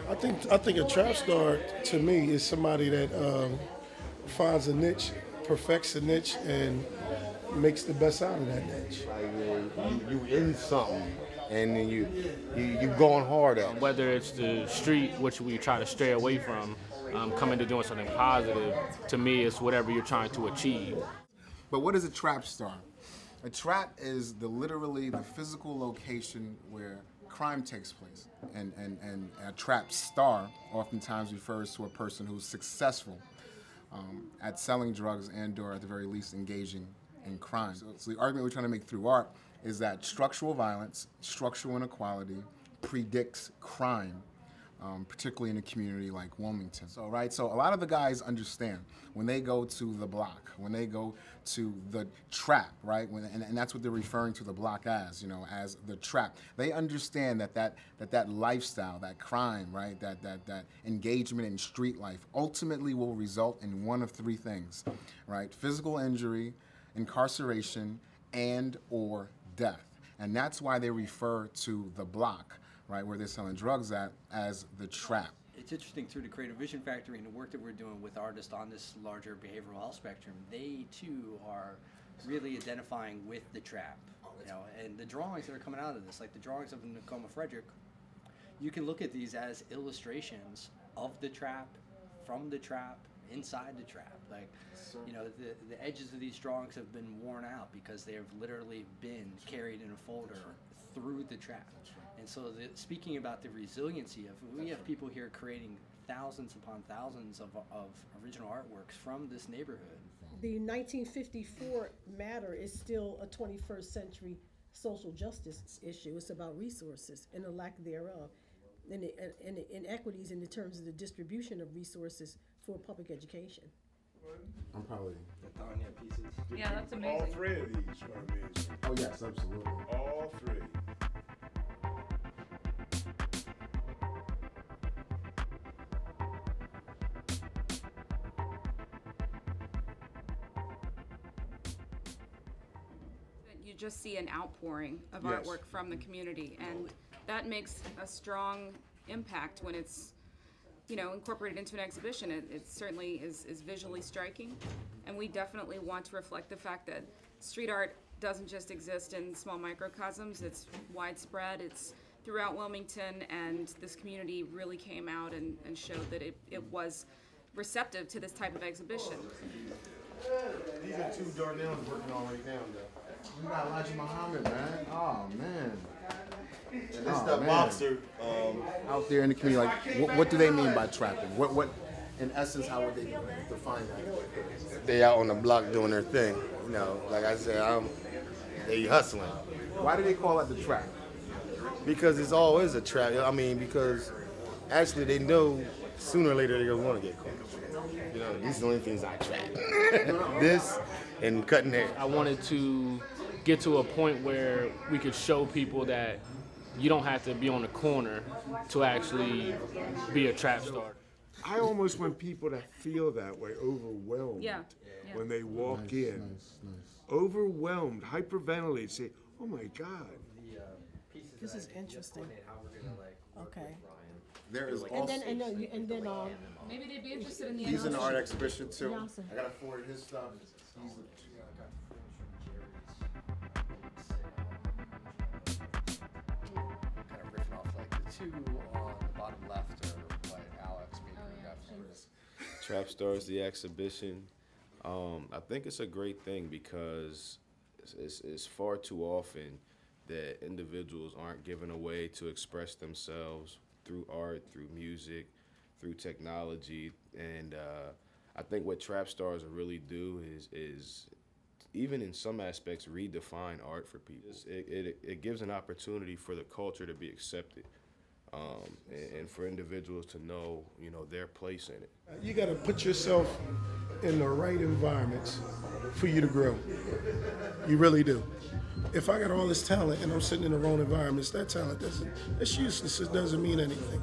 I think a trap star to me is somebody that finds a niche, perfects a niche, and makes the best out of that niche. Like you in something, and then you going hard at it. Whether it's the street, which we try to stray away from, coming to doing something positive, to me it's whatever you're trying to achieve. But what is a trap star? A trap is literally the physical location where crime takes place. And a trap star oftentimes refers to a person who's successful at selling drugs and or at the very least engaging in crime. So the argument we're trying to make through art is that structural violence, structural inequality predicts crime, particularly in a community like Wilmington. So a lot of the guys understand when they go to the block, when they go to the trap, right? And that's what they're referring to the block as, you know, as the trap. They understand that lifestyle, that crime, right? That engagement in street life ultimately will result in one of three things, right? Physical injury, incarceration, and or death. And that's why they refer to the block, right, where they're selling drugs at, as the trap. It's interesting through the Creative Vision Factory and the work that we're doing with artists on this larger behavioral health spectrum, they too are really identifying with the trap. You know, and the drawings that are coming out of this, like the drawings of Nakoma Frederick, you can look at these as illustrations of the trap, from the trap, inside the trap. Like, you know, the edges of these drawings have been worn out because they have literally been carried in a folder through the trap. And so speaking about the resiliency of, we have people here creating thousands upon thousands of original artworks from this neighborhood. The 1954 matter is still a 21st century social justice issue. It's about resources and the lack thereof, and the inequities in the terms of the distribution of resources for public education. I'm probably... pieces. Yeah, that's amazing. All three of these are amazing. Oh yes, absolutely. All three. You just see an outpouring of Yes. artwork from the community, and that makes a strong impact when it's, you know, incorporated into an exhibition. It certainly is visually striking, and we definitely want to reflect the fact that street art doesn't just exist in small microcosms. It's widespread. It's throughout Wilmington, and this community really came out and showed that it was receptive to this type of exhibition. These are two Darnells working on right now, though. We got Elijah Muhammad, man. Oh, man. And this is the boxer. Out there in the community, like, what do they mean by trapping? What, in essence, how would they define that? They out on the block doing their thing. You know, like I said, they hustling. Why do they call it the trap? Because it's always a trap. I mean, because actually they know sooner or later they're going to want to get caught. You know, these are the only things I trap. This and cutting hair. I wanted to get to a point where we could show people that you don't have to be on the corner to actually be a trap star. I almost want people to feel that way, overwhelmed when they walk in. Nice. Overwhelmed, hyperventilate, say, oh my God. This is interesting. Okay. There is And also... then Maybe they'd be interested in the He's in the art exhibition, too. Yasser. I got to forward his stuff. Kind of riffing off like the two on the bottom left are by Alex Trap Stars, the exhibition. I think it's a great thing because it's far too often that individuals aren't given a way to express themselves through art, through music, through technology, and I think what Trap Stars really do is even in some aspects redefine art for people. It gives an opportunity for the culture to be accepted, and for individuals to know, you know, their place in it. You got to put yourself in the right environments for you to grow. You really do. If I got all this talent and I'm sitting in the wrong environments, that talent it's useless. It doesn't mean anything.